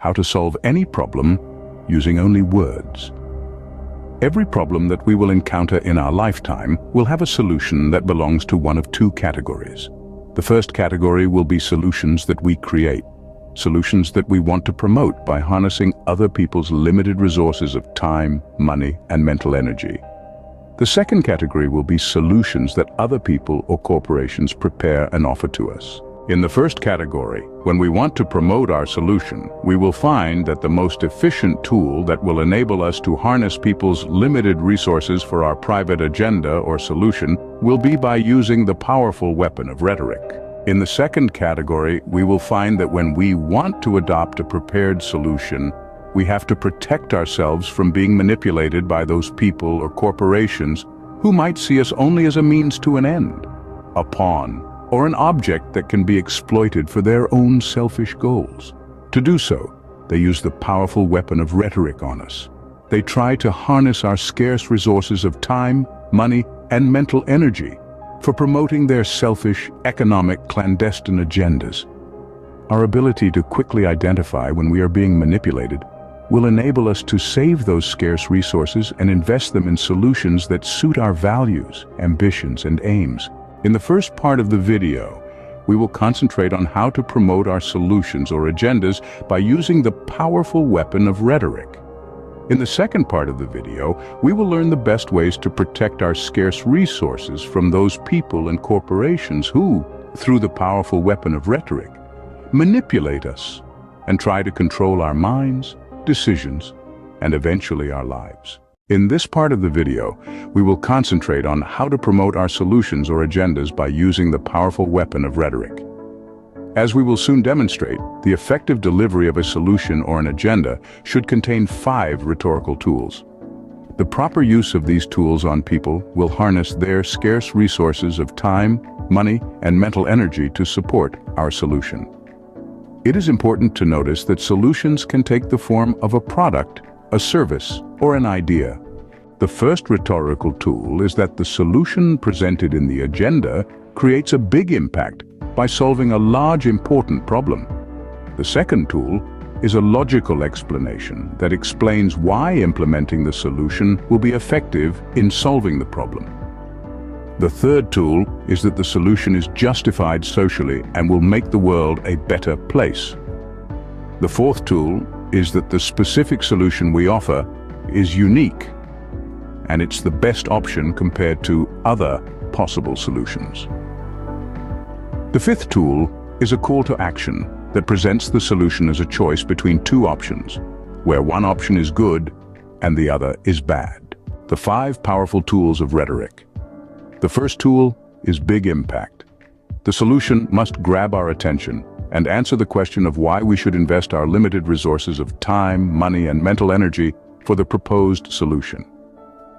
how to solve any problem using only words. Every problem that we will encounter in our lifetime will have a solution that belongs to one of two categories. The first category will be solutions that we create, solutions that we want to promote by harnessing other people's limited resources of time, money, and mental energy. The second category will be solutions that other people or corporations prepare and offer to us. In the first category, when we want to promote our solution, we will find that the most efficient tool that will enable us to harness people's limited resources for our private agenda or solution will be by using the powerful weapon of rhetoric. In the second category, we will find that when we want to adopt a prepared solution, we have to protect ourselves from being manipulated by those people or corporations who might see us only as a means to an end, a pawn, or an object that can be exploited for their own selfish goals. To do so, they use the powerful weapon of rhetoric on us. They try to harness our scarce resources of time, money, and mental energy for promoting their selfish, economic, clandestine agendas. Our ability to quickly identify when we are being manipulated will enable us to save those scarce resources and invest them in solutions that suit our values, ambitions, and aims. In the first part of the video, we will concentrate on how to promote our solutions or agendas by using the powerful weapon of rhetoric. In the second part of the video, we will learn the best ways to protect our scarce resources from those people and corporations who, through the powerful weapon of rhetoric, manipulate us and try to control our minds, decisions, and eventually our lives. In this part of the video, we will concentrate on how to promote our solutions or agendas by using the powerful weapon of rhetoric. As we will soon demonstrate, the effective delivery of a solution or an agenda should contain 5 rhetorical tools. The proper use of these tools on people will harness their scarce resources of time, money, and mental energy to support our solution. It is important to notice that solutions can take the form of a product, a service, or an idea. The first rhetorical tool is that the solution presented in the agenda creates a big impact by solving a large, important problem. The second tool is a logical explanation that explains why implementing the solution will be effective in solving the problem. The third tool is that the solution is justified socially and will make the world a better place. The fourth tool is that the specific solution we offer is unique, and it's the best option compared to other possible solutions. The fifth tool is a call to action that presents the solution as a choice between two options, where one option is good and the other is bad. The 5 powerful tools of rhetoric. The first tool is big impact. The solution must grab our attention and answer the question of why we should invest our limited resources of time, money, and mental energy for the proposed solution.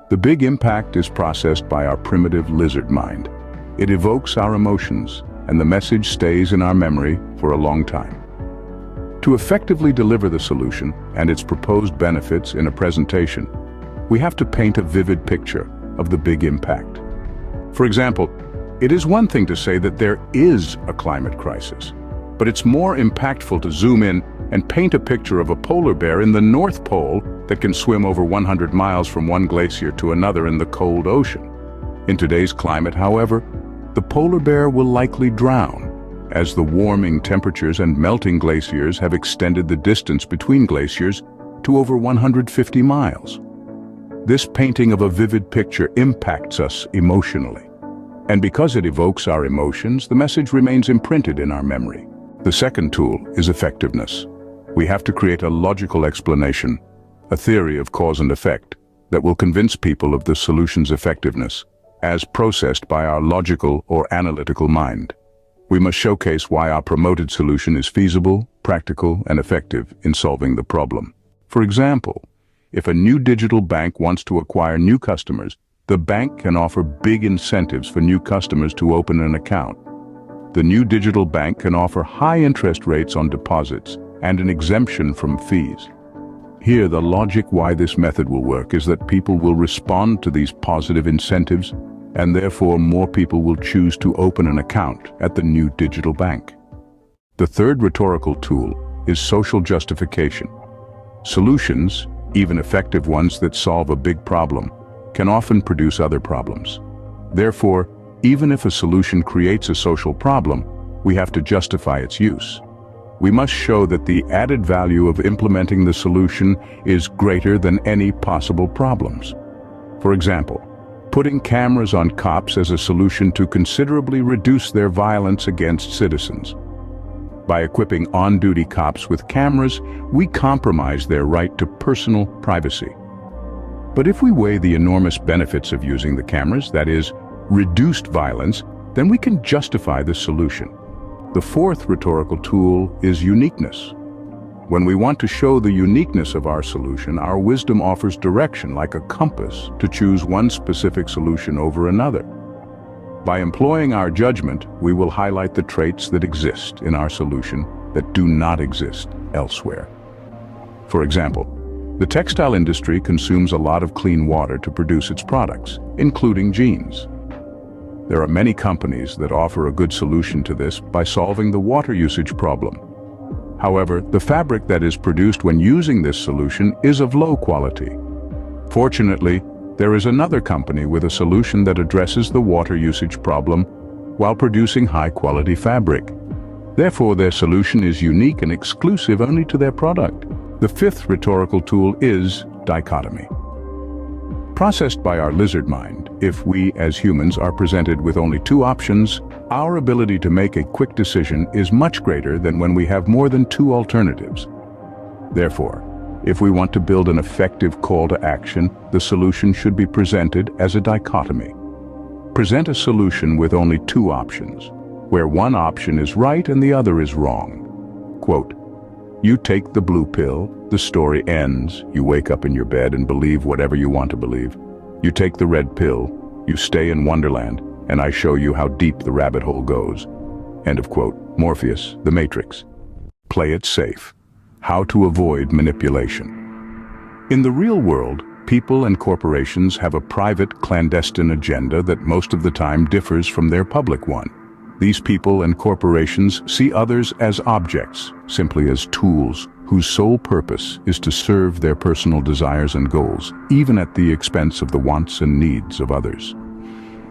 The big impact is processed by our primitive lizard mind. It evokes our emotions, and the message stays in our memory for a long time. To effectively deliver the solution and its proposed benefits in a presentation, we have to paint a vivid picture of the big impact. For example, it is one thing to say that there is a climate crisis, but it's more impactful to zoom in and paint a picture of a polar bear in the North Pole that can swim over 100 miles from one glacier to another in the cold ocean. In today's climate, however, the polar bear will likely drown, as the warming temperatures and melting glaciers have extended the distance between glaciers to over 150 miles. This painting of a vivid picture impacts us emotionally. And because it evokes our emotions, the message remains imprinted in our memory. The second tool is effectiveness. We have to create a logical explanation, a theory of cause and effect, that will convince people of the solution's effectiveness, as processed by our logical or analytical mind. We must showcase why our promoted solution is feasible, practical, and effective in solving the problem. For example, if a new digital bank wants to acquire new customers, the bank can offer big incentives for new customers to open an account. The new digital bank can offer high interest rates on deposits and an exemption from fees. Here, the logic why this method will work is that people will respond to these positive incentives, and therefore more people will choose to open an account at the new digital bank. The third rhetorical tool is social justification. Solutions, even effective ones that solve a big problem, can often produce other problems. Therefore, even if a solution creates a social problem, we have to justify its use. We must show that the added value of implementing the solution is greater than any possible problems. For example, putting cameras on cops as a solution to considerably reduce their violence against citizens. By equipping on-duty cops with cameras, we compromise their right to personal privacy. But if we weigh the enormous benefits of using the cameras, that is, reduced violence, then we can justify the solution. The fourth rhetorical tool is uniqueness. When we want to show the uniqueness of our solution, our wisdom offers direction like a compass to choose one specific solution over another. By employing our judgment, we will highlight the traits that exist in our solution that do not exist elsewhere. For example, the textile industry consumes a lot of clean water to produce its products, including jeans. There are many companies that offer a good solution to this by solving the water usage problem. However, the fabric that is produced when using this solution is of low quality. Fortunately, there is another company with a solution that addresses the water usage problem while producing high-quality fabric. Therefore, their solution is unique and exclusive only to their product. The fifth rhetorical tool is dichotomy. Processed by our lizard mind, if we as humans are presented with only two options, our ability to make a quick decision is much greater than when we have more than two alternatives. Therefore, if we want to build an effective call to action, the solution should be presented as a dichotomy. Present a solution with only two options, where one option is right and the other is wrong. Quote, "You take the blue pill, the story ends, you wake up in your bed and believe whatever you want to believe. You take the red pill, you stay in Wonderland, and I show you how deep the rabbit hole goes." End of quote. Morpheus, The Matrix. Play it safe. How to avoid manipulation. In the real world, people and corporations have a private, clandestine agenda that most of the time differs from their public one. These people and corporations see others as objects, simply as tools, whose sole purpose is to serve their personal desires and goals, even at the expense of the wants and needs of others.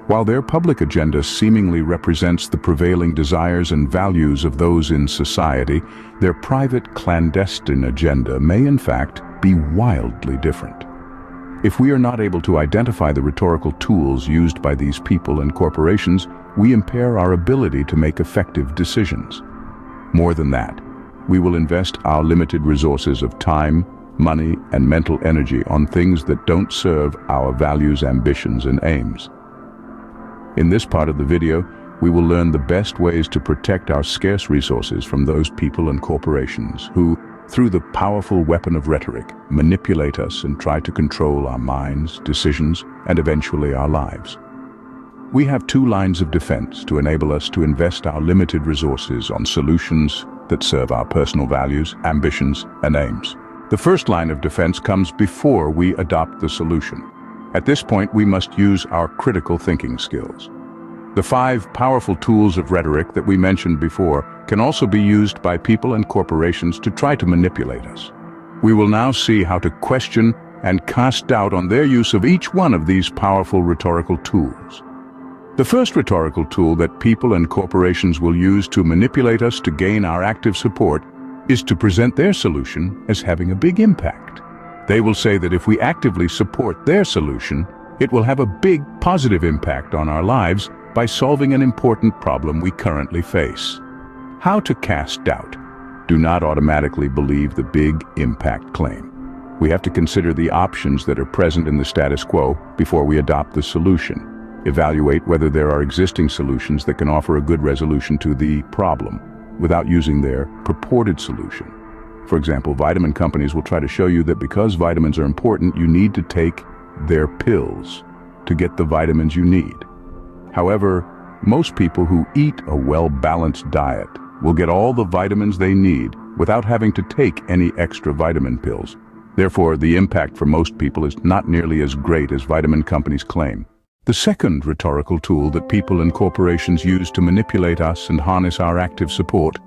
While their public agenda seemingly represents the prevailing desires and values of those in society, their private, clandestine agenda may in fact be wildly different. If we are not able to identify the rhetorical tools used by these people and corporations, we impair our ability to make effective decisions. More than that, we will invest our limited resources of time, money, and mental energy on things that don't serve our values, ambitions, and aims. In this part of the video, we will learn the best ways to protect our scarce resources from those people and corporations who, through the powerful weapon of rhetoric, manipulate us and try to control our minds, decisions, and eventually our lives. We have two lines of defense to enable us to invest our limited resources on solutions that serve our personal values, ambitions, and aims. The first line of defense comes before we adopt the solution. At this point, we must use our critical thinking skills. The 5 powerful tools of rhetoric that we mentioned before can also be used by people and corporations to try to manipulate us. We will now see how to question and cast doubt on their use of each one of these powerful rhetorical tools. The first rhetorical tool that people and corporations will use to manipulate us to gain our active support is to present their solution as having a big impact. They will say that if we actively support their solution, it will have a big positive impact on our lives by solving an important problem we currently face. How to cast doubt. Do not automatically believe the big impact claim. We have to consider the options that are present in the status quo before we adopt the solution. Evaluate whether there are existing solutions that can offer a good resolution to the problem without using their purported solution. For example, vitamin companies will try to show you that because vitamins are important, you need to take their pills to get the vitamins you need. However, most people who eat a well-balanced diet will get all the vitamins they need without having to take any extra vitamin pills. Therefore, the impact for most people is not nearly as great as vitamin companies claim. The second rhetorical tool that people and corporations use to manipulate us and harness our active support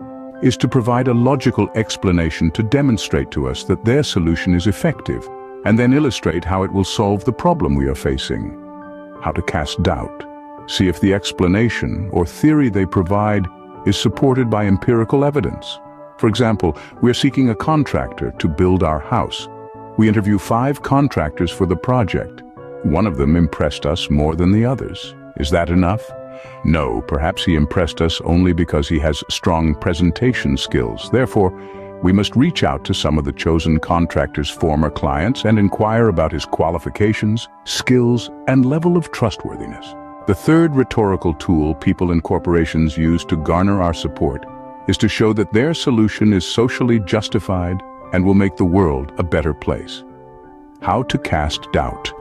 is to provide a logical explanation to demonstrate to us that their solution is effective, and then illustrate how it will solve the problem we are facing. How to cast doubt. See if the explanation or theory they provide is supported by empirical evidence. For example, we're seeking a contractor to build our house. We interview 5 contractors for the project. One of them impressed us more than the others. Is that enough? No, perhaps he impressed us only because he has strong presentation skills. Therefore, we must reach out to some of the chosen contractor's former clients and inquire about his qualifications, skills, and level of trustworthiness. The third rhetorical tool people and corporations use to garner our support is to show that their solution is socially justified and will make the world a better place. How to cast doubt.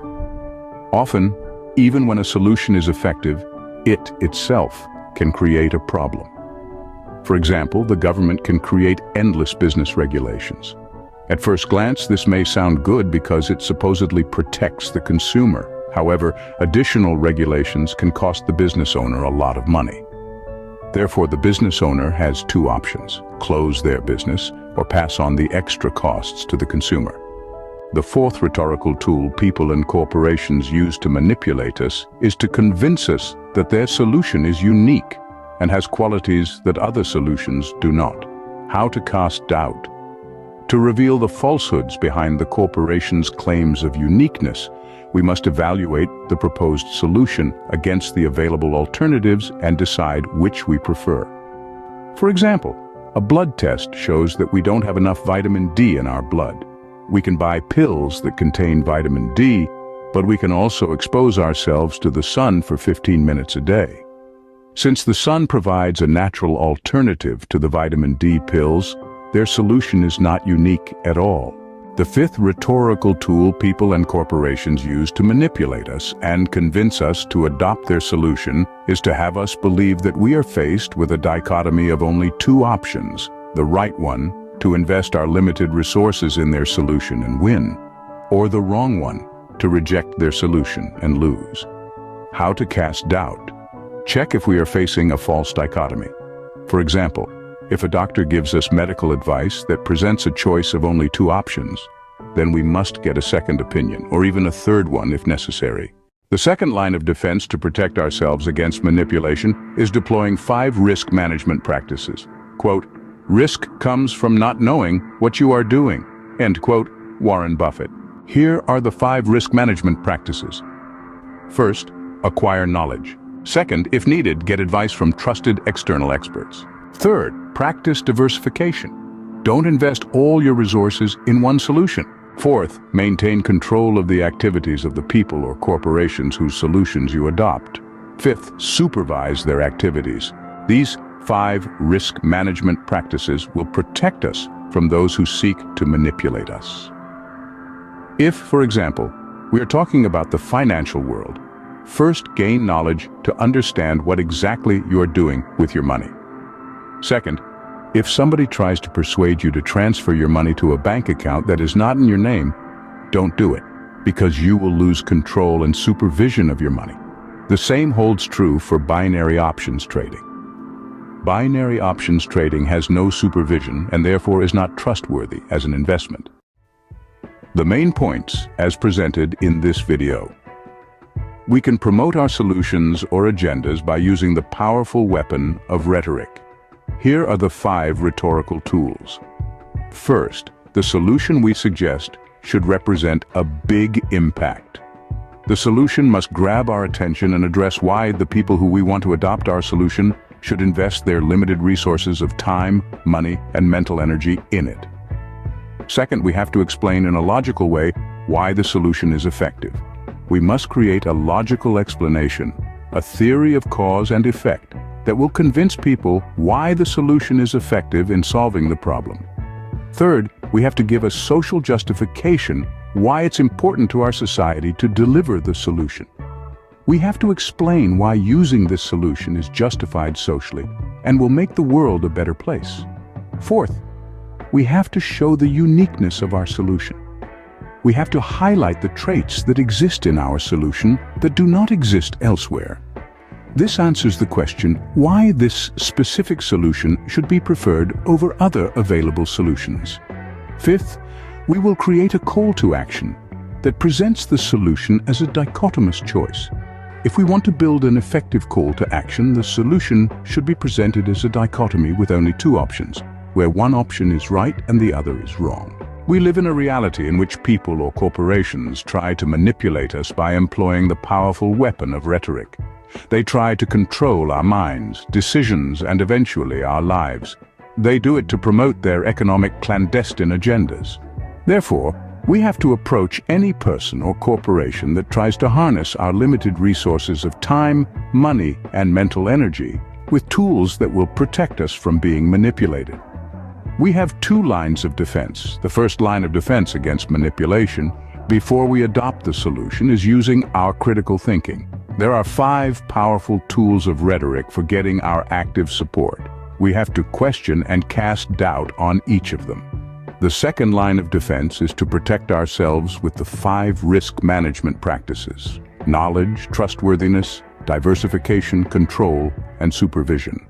Often, even when a solution is effective, it itself can create a problem. For example, the government can create endless business regulations. At first glance, this may sound good because it supposedly protects the consumer. However, additional regulations can cost the business owner a lot of money. Therefore, the business owner has 2 options: close their business or pass on the extra costs to the consumer. The fourth rhetorical tool people and corporations use to manipulate us is to convince us that their solution is unique and has qualities that other solutions do not. How to cast doubt. To reveal the falsehoods behind the corporation's claims of uniqueness, we must evaluate the proposed solution against the available alternatives and decide which we prefer. For example, a blood test shows that we don't have enough vitamin D in our blood. We can buy pills that contain vitamin D, but we can also expose ourselves to the sun for 15 minutes a day. Since the sun provides a natural alternative to the vitamin D pills, their solution is not unique at all. The fifth rhetorical tool people and corporations use to manipulate us and convince us to adopt their solution is to have us believe that we are faced with a dichotomy of only 2 options: the right one, to invest our limited resources in their solution and win, or the wrong one, to reject their solution and lose. How to cast doubt. Check if we are facing a false dichotomy. For example, if a doctor gives us medical advice that presents a choice of only 2 options, then we must get a second opinion, or even a third one if necessary. The second line of defense to protect ourselves against manipulation is deploying 5 risk management practices. Quote, "Risk comes from not knowing what you are doing." End quote, Warren Buffett. Here are the 5 risk management practices. First, acquire knowledge. Second, if needed, get advice from trusted external experts. Third, practice diversification. Don't invest all your resources in one solution. Fourth, maintain control of the activities of the people or corporations whose solutions you adopt. Fifth, supervise their activities. These 5 risk management practices will protect us from those who seek to manipulate us. If, for example, we are talking about the financial world, first gain knowledge to understand what exactly you are doing with your money. Second, if somebody tries to persuade you to transfer your money to a bank account that is not in your name, don't do it, because you will lose control and supervision of your money. The same holds true for binary options trading. Binary options trading has no supervision and therefore is not trustworthy as an investment. The main points as presented in this video. We can promote our solutions or agendas by using the powerful weapon of rhetoric. Here are the 5 rhetorical tools. First, the solution we suggest should represent a big impact. The solution must grab our attention and address why the people who we want to adopt our solution should invest their limited resources of time, money, and mental energy in it. Second, we have to explain in a logical way why the solution is effective. We must create a logical explanation, a theory of cause and effect that will convince people why the solution is effective in solving the problem. Third, we have to give a social justification why it's important to our society to deliver the solution. We have to explain why using this solution is justified socially and will make the world a better place. Fourth, we have to show the uniqueness of our solution. We have to highlight the traits that exist in our solution that do not exist elsewhere. This answers the question why this specific solution should be preferred over other available solutions. Fifth, we will create a call to action that presents the solution as a dichotomous choice. If we want to build an effective call to action, the solution should be presented as a dichotomy with only two options, where one option is right and the other is wrong. We live in a reality in which people or corporations try to manipulate us by employing the powerful weapon of rhetoric. They try to control our minds, decisions, and eventually our lives. They do it to promote their economic clandestine agendas. Therefore, we have to approach any person or corporation that tries to harness our limited resources of time, money, and mental energy with tools that will protect us from being manipulated. We have two lines of defense. The first line of defense against manipulation, before we adopt the solution, is using our critical thinking. There are 5 powerful tools of rhetoric for getting our active support. We have to question and cast doubt on each of them. The second line of defense is to protect ourselves with the 5 risk management practices: knowledge, trustworthiness, diversification, control, and supervision.